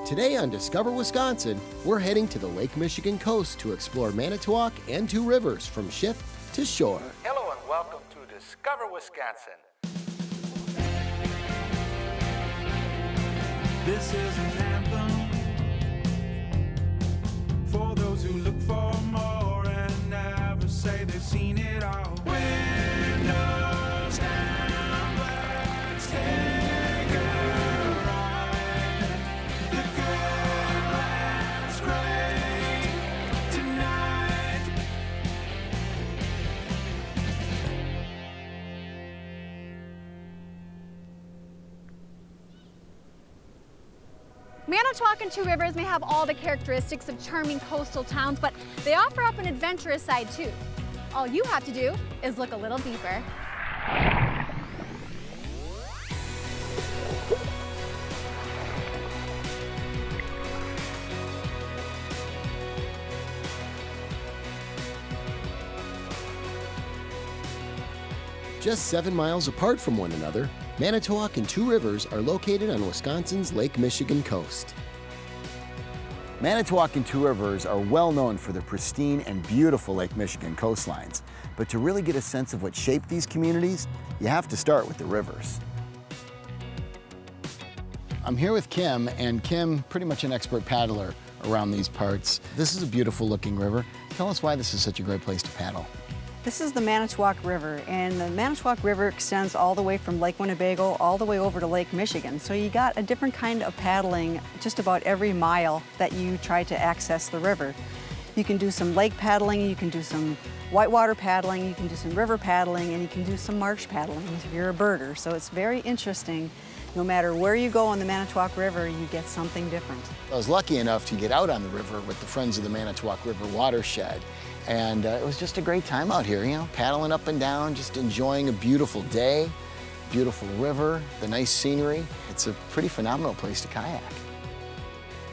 Today on Discover Wisconsin, we're heading to the Lake Michigan coast to explore Manitowoc and Two Rivers from ship to shore. Hello and welcome to Discover Wisconsin. This is an anthem for those who look for more and never say they've seen it all. Windows down, let's take a ride. The good land's great tonight. Manitowoc and Two Rivers may have all the characteristics of charming coastal towns, but they offer up an adventurous side too. All you have to do is look a little deeper. Just 7 miles apart from one another, Manitowoc and Two Rivers are located on Wisconsin's Lake Michigan coast. Manitowoc and Two Rivers are well known for their pristine and beautiful Lake Michigan coastlines. But to really get a sense of what shaped these communities, you have to start with the rivers. I'm here with Kim, and Kim, pretty much an expert paddler around these parts. This is a beautiful looking river. Tell us why this is such a great place to paddle. This is the Manitowoc River, and the Manitowoc River extends all the way from Lake Winnebago all the way over to Lake Michigan. So you got a different kind of paddling just about every mile that you try to access the river. You can do some lake paddling, you can do some whitewater paddling, you can do some river paddling, and you can do some marsh paddling if you're a birder. So it's very interesting. No matter where you go on the Manitowoc River, you get something different. I was lucky enough to get out on the river with the Friends of the Manitowoc River watershed. And it was just a great time out here, you know, paddling up and down, just enjoying a beautiful day, beautiful river, the nice scenery. It's a pretty phenomenal place to kayak.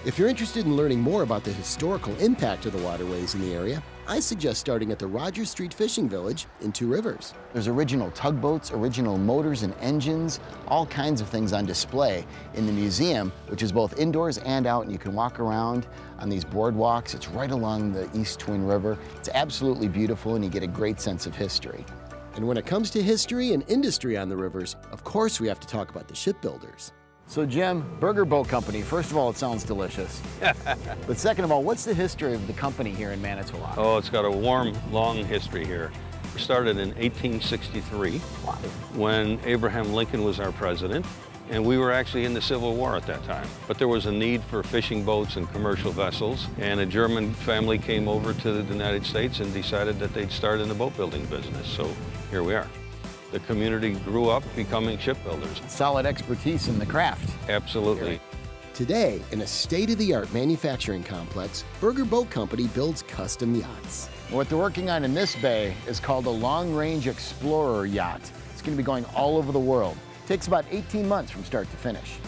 If you're interested in learning more about the historical impact of the waterways in the area, I suggest starting at the Rogers Street Fishing Village in Two Rivers. There's original tugboats, original motors and engines, all kinds of things on display in the museum, which is both indoors and out, and you can walk around on these boardwalks. It's right along the East Twin River. It's absolutely beautiful, and you get a great sense of history. And when it comes to history and industry on the rivers, of course we have to talk about the shipbuilders. So Jim, Burger Boat Company, first of all, it sounds delicious. But second of all, what's the history of the company here in Manitowoc? Oh, it's got a warm, long history here. We started in 1863 when Abraham Lincoln was our president, and we were actually in the Civil War at that time. But there was a need for fishing boats and commercial vessels, and a German family came over to the United States and decided that they'd start in the boat building business. So here we are. The community grew up becoming shipbuilders. Solid expertise in the craft. Absolutely. Today, in a state-of-the-art manufacturing complex, Burger Boat Company builds custom yachts. What they're working on in this bay is called a long-range explorer yacht. It's going to be going all over the world. It takes about 18 months from start to finish.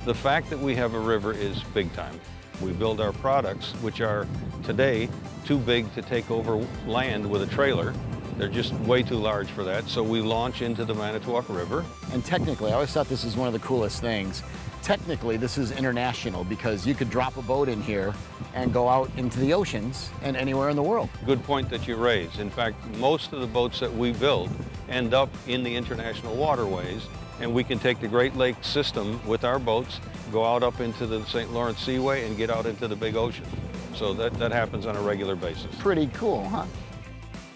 The fact that we have a river is big time. We build our products, which are today too big to take over land with a trailer. They're just way too large for that, so we launch into the Manitowoc River. And technically, I always thought this is one of the coolest things. Technically, this is international because you could drop a boat in here and go out into the oceans and anywhere in the world. Good point that you raise. In fact, most of the boats that we build end up in the international waterways, and we can take the Great Lakes system with our boats, go out up into the St. Lawrence Seaway and get out into the big ocean. So that happens on a regular basis. Pretty cool, huh?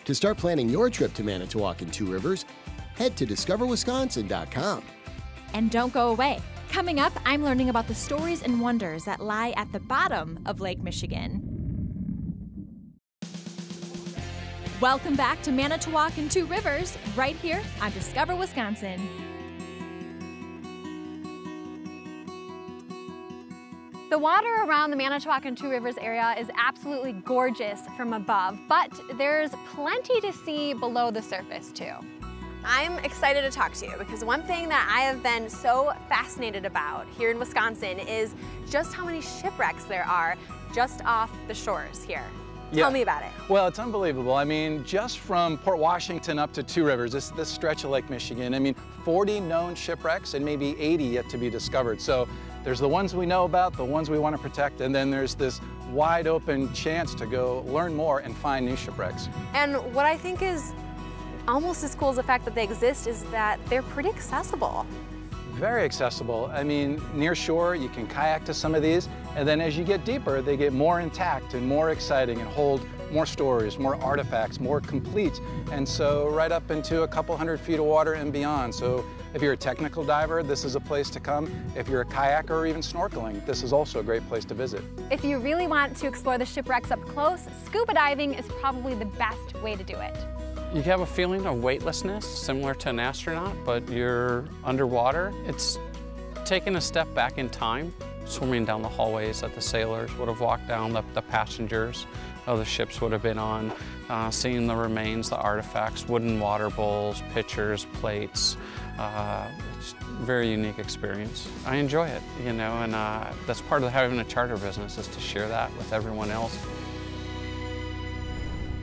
To start planning your trip to Manitowoc and Two Rivers, head to discoverwisconsin.com. And don't go away. Coming up, I'm learning about the stories and wonders that lie at the bottom of Lake Michigan. Welcome back to Manitowoc and Two Rivers, right here on Discover Wisconsin. The water around the Manitowoc and Two Rivers area is absolutely gorgeous from above, but there's plenty to see below the surface too. I'm excited to talk to you because one thing that I have been so fascinated about here in Wisconsin is just how many shipwrecks there are just off the shores here. Tell me about it. Well, it's unbelievable. I mean, just from Port Washington up to Two Rivers, this stretch of Lake Michigan, I mean, 40 known shipwrecks and maybe 80 yet to be discovered. So There's the ones we know about, the ones we want to protect, and then there's this wide open chance to go learn more and find new shipwrecks. And what I think is almost as cool as the fact that they exist is that they're pretty accessible. Very accessible. I mean, near shore, you can kayak to some of these, and then as you get deeper, they get more intact and more exciting and hold more stories, more artifacts, more complete, and so right up into a couple hundred feet of water and beyond. So if you're a technical diver, this is a place to come. If you're a kayaker or even snorkeling, this is also a great place to visit. If you really want to explore the shipwrecks up close, scuba diving is probably the best way to do it. You have a feeling of weightlessness, similar to an astronaut, but you're underwater. It's taking a step back in time, swimming down the hallways that the sailors would have walked down, the passengers of the ships would have been on, seeing the remains, the artifacts, wooden water bowls, pitchers, plates. It's a very unique experience. I enjoy it, you know, and that's part of having a charter business, is to share that with everyone else.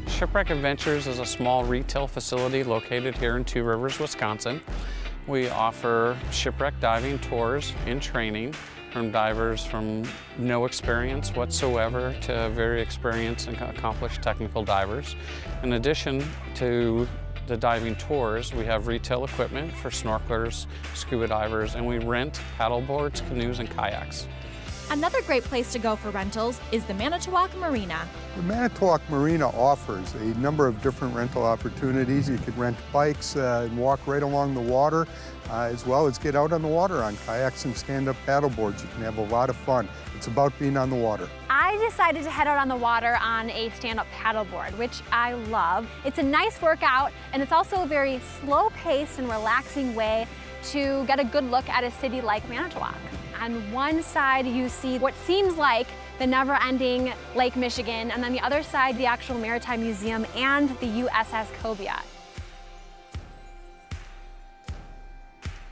Chipwrecked Adventures is a small retail facility located here in Two Rivers, Wisconsin. We offer shipwreck diving tours in training from divers from no experience whatsoever to very experienced and accomplished technical divers. In addition to the diving tours, we have retail equipment for snorkelers, scuba divers, and we rent paddle boards, canoes, and kayaks. Another great place to go for rentals is the Manitowoc Marina. The Manitowoc Marina offers a number of different rental opportunities. You could rent bikes and walk right along the water, as well as get out on the water on kayaks and stand-up paddle boards. You can have a lot of fun. It's about being on the water. I decided to head out on the water on a stand-up paddleboard, which I love. It's a nice workout, and it's also a very slow-paced and relaxing way to get a good look at a city like Manitowoc. On one side, you see what seems like the never-ending Lake Michigan, and then the other side, the actual Maritime Museum and the USS Cobia.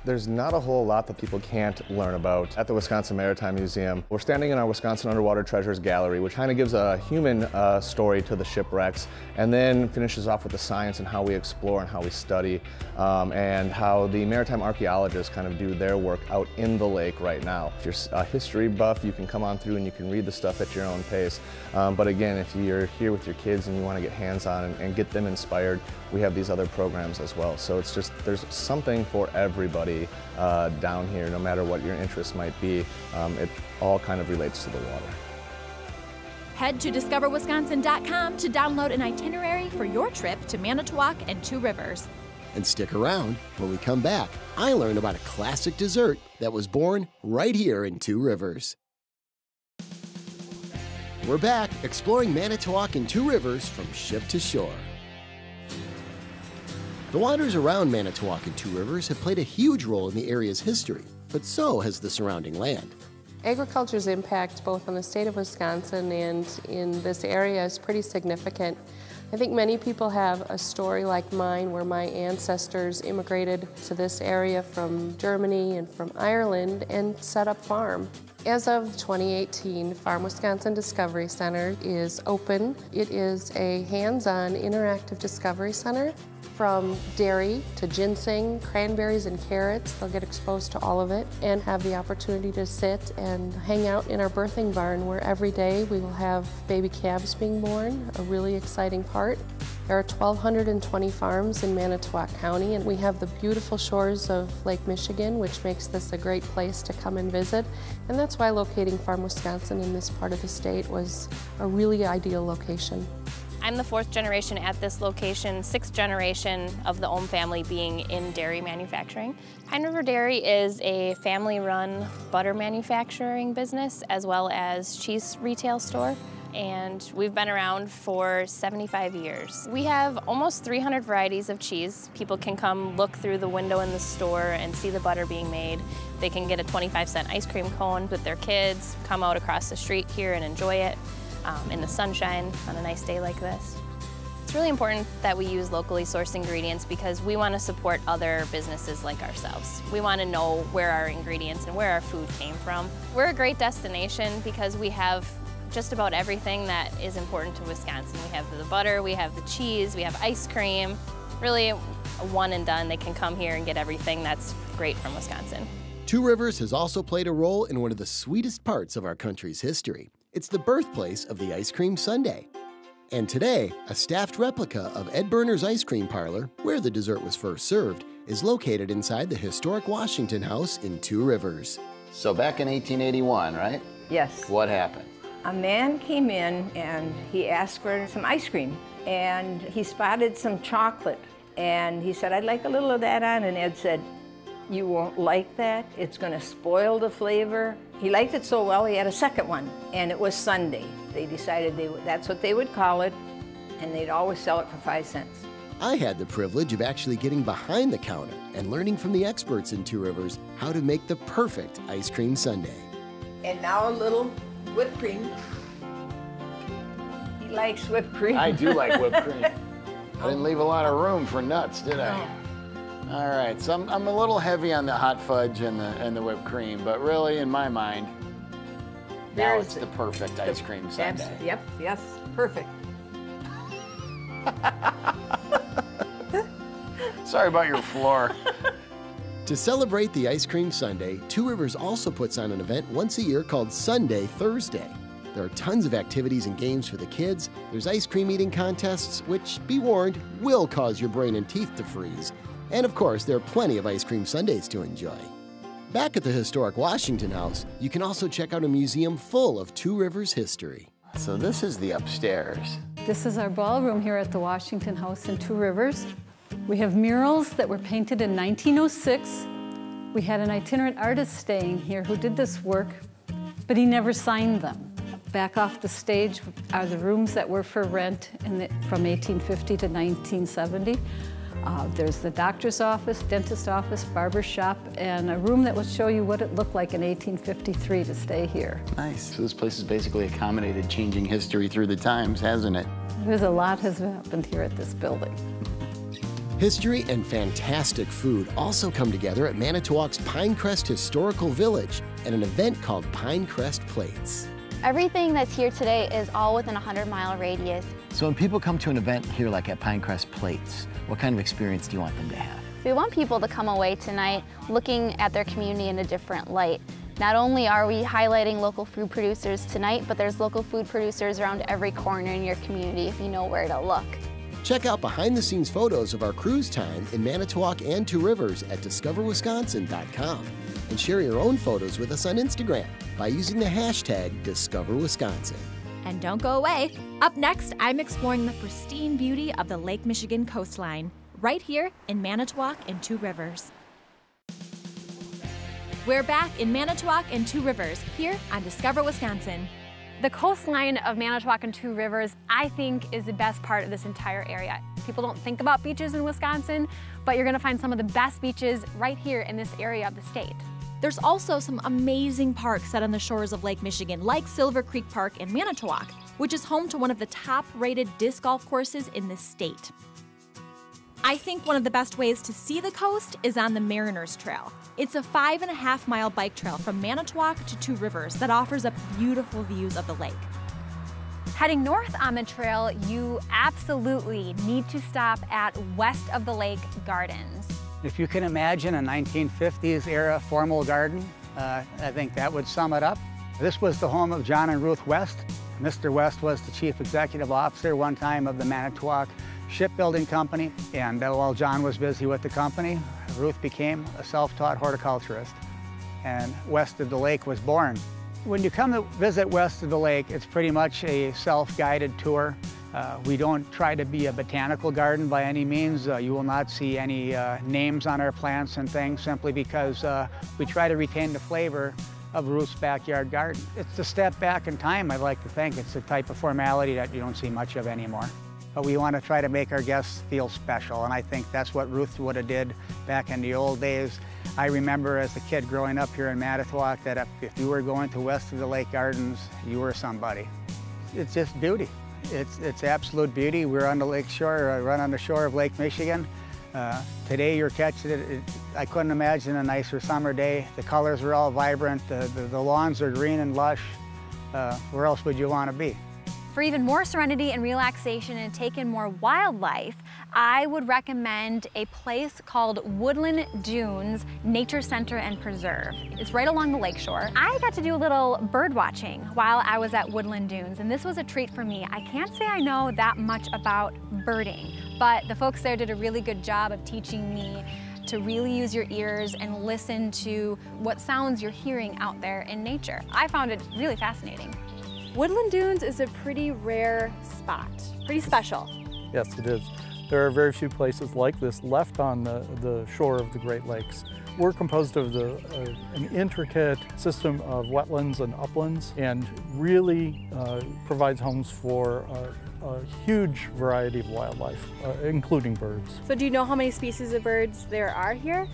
There's not a whole lot that people can't learn about at the Wisconsin Maritime Museum. We're standing in our Wisconsin Underwater Treasures Gallery, which kind of gives a human story to the shipwrecks, and then finishes off with the science and how we explore and how we study, and how the maritime archaeologists kind of do their work out in the lake right now. If you're a history buff, you can come on through and you can read the stuff at your own pace. But again, if you're here with your kids and you want to get hands-on and get them inspired, we have these other programs as well. So it's just, there's something for everybody down here, no matter what your interest might be. It all kind of relates to the water. Head to discoverwisconsin.com to download an itinerary for your trip to Manitowoc and Two Rivers. And stick around. When we come back, I learn about a classic dessert that was born right here in Two Rivers. We're back exploring Manitowoc and Two Rivers from ship to shore. The waters around Manitowoc and Two Rivers have played a huge role in the area's history, but so has the surrounding land. Agriculture's impact both on the state of Wisconsin and in this area is pretty significant. I think many people have a story like mine where my ancestors immigrated to this area from Germany and from Ireland and set up farm. As of 2018, Farm Wisconsin Discovery Center is open. It is a hands-on interactive discovery center. From dairy to ginseng, cranberries and carrots, they'll get exposed to all of it and have the opportunity to sit and hang out in our birthing barn where every day we will have baby calves being born, a really exciting part. There are 1,220 farms in Manitowoc County, and we have the beautiful shores of Lake Michigan, which makes this a great place to come and visit. And that's why locating Farm Wisconsin in this part of the state was a really ideal location. I'm the 4th generation at this location, 6th generation of the Ohm family being in dairy manufacturing. Pine River Dairy is a family-run butter manufacturing business as well as cheese retail store, and we've been around for 75 years. We have almost 300 varieties of cheese. People can come look through the window in the store and see the butter being made. They can get a 25-cent ice cream cone with their kids, come out across the street here and enjoy it. In the sunshine on a nice day like this. It's really important that we use locally sourced ingredients because we want to support other businesses like ourselves. We want to know where our ingredients and where our food came from. We're a great destination because we have just about everything that is important to Wisconsin. We have the butter, we have the cheese, we have ice cream. Really a one and done. They can come here and get everything that's great from Wisconsin. Two Rivers has also played a role in one of the sweetest parts of our country's history. It's the birthplace of the Ice Cream Sundae. And today, a staffed replica of Ed Berner's ice cream parlor, where the dessert was first served, is located inside the historic Washington House in Two Rivers. So back in 1881, right? Yes. What happened? A man came in and he asked for some ice cream, and he spotted some chocolate, and he said, "I'd like a little of that on," and Ed said, "You won't like that. It's going to spoil the flavor." He liked it so well, he had a second one, and it was Sundae. They decided that's what they would call it, and they'd always sell it for 5 cents. I had the privilege of actually getting behind the counter and learning from the experts in Two Rivers how to make the perfect ice cream sundae. And now a little whipped cream. He likes whipped cream. I do like whipped cream. I didn't leave a lot of room for nuts, did I? No. All right, so I'm a little heavy on the hot fudge and the whipped cream, but really, in my mind, now it's the perfect ice cream sundae. Yep, yes, perfect. Sorry about your floor. To celebrate the Ice Cream Sundae, Two Rivers also puts on an event once a year called Sundae Thursday. There are tons of activities and games for the kids. There's ice cream eating contests, which, be warned, will cause your brain and teeth to freeze. And of course, there are plenty of ice cream sundaes to enjoy. Back at the historic Washington House, you can also check out a museum full of Two Rivers history. So this is the upstairs. This is our ballroom here at the Washington House in Two Rivers. We have murals that were painted in 1906. We had an itinerant artist staying here who did this work, but he never signed them. Back off the stage are the rooms that were for rent from 1850 to 1970. There's the doctor's office, dentist office, barber shop, and a room that will show you what it looked like in 1853 to stay here. Nice. So this place has basically accommodated changing history through the times, hasn't it? There's a lot has happened here at this building. History and fantastic food also come together at Manitowoc's Pinecrest Historical Village at an event called Pinecrest Plates. Everything that's here today is all within a 100-mile radius. So when people come to an event here like at Pinecrest Plates, what kind of experience do you want them to have? We want people to come away tonight looking at their community in a different light. Not only are we highlighting local food producers tonight, but there's local food producers around every corner in your community if you know where to look. Check out behind-the-scenes photos of our cruise time in Manitowoc and Two Rivers at discoverwisconsin.com and share your own photos with us on Instagram by using the hashtag DiscoverWisconsin. And don't go away. Up next, I'm exploring the pristine beauty of the Lake Michigan coastline, right here in Manitowoc and Two Rivers. We're back in Manitowoc and Two Rivers, here on Discover Wisconsin. The coastline of Manitowoc and Two Rivers, I think, is the best part of this entire area. People don't think about beaches in Wisconsin, but you're gonna find some of the best beaches right here in this area of the state. There's also some amazing parks set on the shores of Lake Michigan, like Silver Creek Park in Manitowoc, which is home to one of the top-rated disc golf courses in the state. I think one of the best ways to see the coast is on the Mariners Trail. It's a 5.5-mile bike trail from Manitowoc to Two Rivers that offers up beautiful views of the lake. Heading north on the trail, you absolutely need to stop at West of the Lake Gardens. If you can imagine a 1950s era formal garden, I think that would sum it up. This was the home of John and Ruth West. Mr. West was the chief executive officer one time of the Manitowoc Shipbuilding Company, and while John was busy with the company, Ruth became a self-taught horticulturist, and West of the Lake was born. When you come to visit West of the Lake, it's pretty much a self-guided tour. We don't try to be a botanical garden by any means. You will not see any names on our plants and things simply because we try to retain the flavor of Ruth's backyard garden. It's a step back in time, I'd like to think. It's a type of formality that you don't see much of anymore. But we want to try to make our guests feel special, and I think that's what Ruth would have did back in the old days. I remember as a kid growing up here in Manitowoc that if you were going to West of the Lake Gardens, you were somebody. It's just beauty. It's absolute beauty. We're on the lake shore, right on the shore of Lake Michigan. Today you're catching it. I couldn't imagine a nicer summer day. The colors are all vibrant. The lawns are green and lush. Where else would you want to be? For even more serenity and relaxation and take in more wildlife, I would recommend a place called Woodland Dunes Nature Center and Preserve. It's right along the lakeshore. I got to do a little bird watching while I was at Woodland Dunes, and this was a treat for me. I can't say I know that much about birding, but the folks there did a really good job of teaching me to really use your ears and listen to what sounds you're hearing out there in nature. I found it really fascinating. Woodland Dunes is a pretty rare spot, pretty special. Yes, it is. There are very few places like this left on the shore of the Great Lakes. We're composed of an intricate system of wetlands and uplands, and really provides homes for a huge variety of wildlife, including birds. So do you know how many species of birds there are here?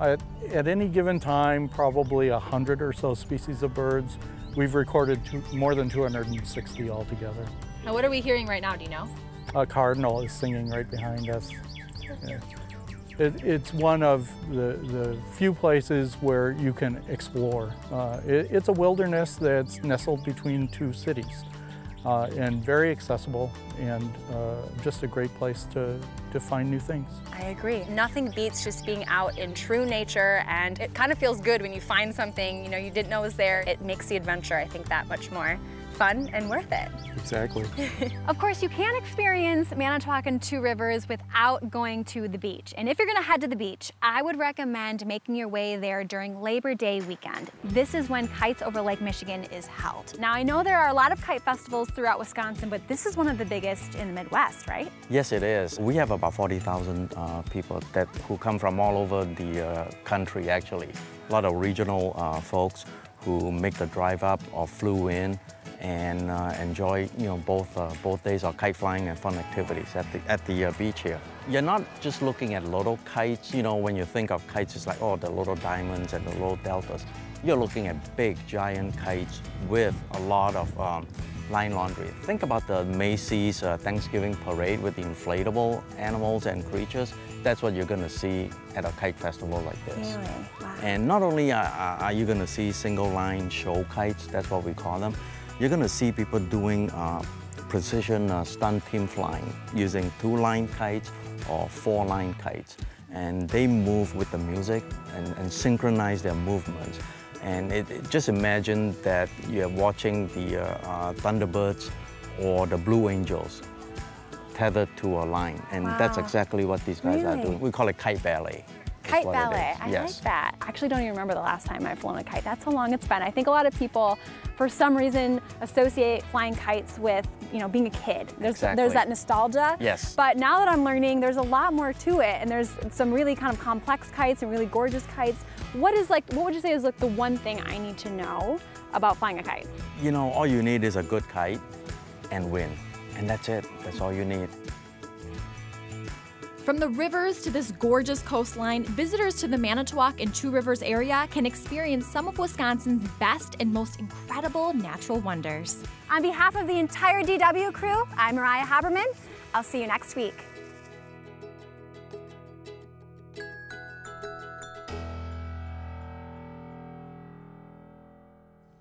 At any given time, probably 100 or so species of birds. We've recorded more than 260 altogether. Now what are we hearing right now, do you know? A cardinal is singing right behind us. Yeah. It's one of the few places where you can explore. It's a wilderness that's nestled between two cities, and very accessible, and just a great place to find new things. I agree. Nothing beats just being out in true nature, and it kind of feels good when you find something you didn't know was there. It makes the adventure, I think, that much more fun and worth it. Exactly. Of course, you can experience Manitowoc and Two Rivers without going to the beach. And if you're gonna head to the beach, I would recommend making your way there during Labor Day weekend. This is when Kites over Lake Michigan is held. Now, I know there are a lot of kite festivals throughout Wisconsin, but this is one of the biggest in the Midwest, right? Yes, it is. We have about 40,000 people who come from all over the country, actually. A lot of regional folks who make the drive up or flew in and enjoy both days of kite flying and fun activities at the beach here. You're not just looking at little kites. When you think of kites, it's like, oh, the little diamonds and the little deltas. You're looking at big, giant kites with a lot of line laundry. Think about the Macy's Thanksgiving parade with the inflatable animals and creatures. That's what you're going to see at a kite festival like this. Really? Wow. And not only are you going to see single line show kites, that's what we call them, you're going to see people doing precision stunt team flying using 2-line kites or 4-line kites. And they move with the music and synchronize their movements. And just imagine that you're watching the Thunderbirds or the Blue Angels tethered to a line. And that's exactly what these guys are doing. We call it kite ballet. Kite ballet, I like that. I actually don't even remember the last time I've flown a kite. That's how long it's been. I think a lot of people, for some reason, associate flying kites with, being a kid. There's that nostalgia. Yes. But now that I'm learning, there's a lot more to it, and there's some really kind of complex kites and really gorgeous kites. What would you say is the one thing I need to know about flying a kite? All you need is a good kite and wind, and that's it. That's all you need. From the rivers to this gorgeous coastline, visitors to the Manitowoc and Two Rivers area can experience some of Wisconsin's best and most incredible natural wonders. On behalf of the entire DW crew, I'm Mariah Haberman. I'll see you next week.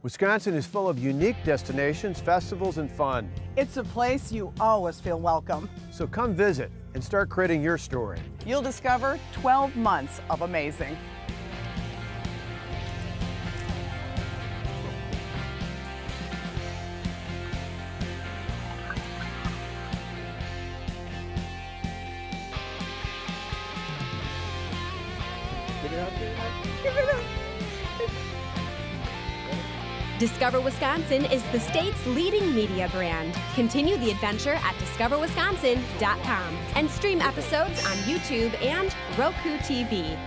Wisconsin is full of unique destinations, festivals, and fun. It's a place you always feel welcome. So come visit and start creating your story. You'll discover 12 months of amazing. Get it out there. Give it up. Discover Wisconsin is the state's leading media brand. Continue the adventure at discoverwisconsin.com and stream episodes on YouTube and Roku TV.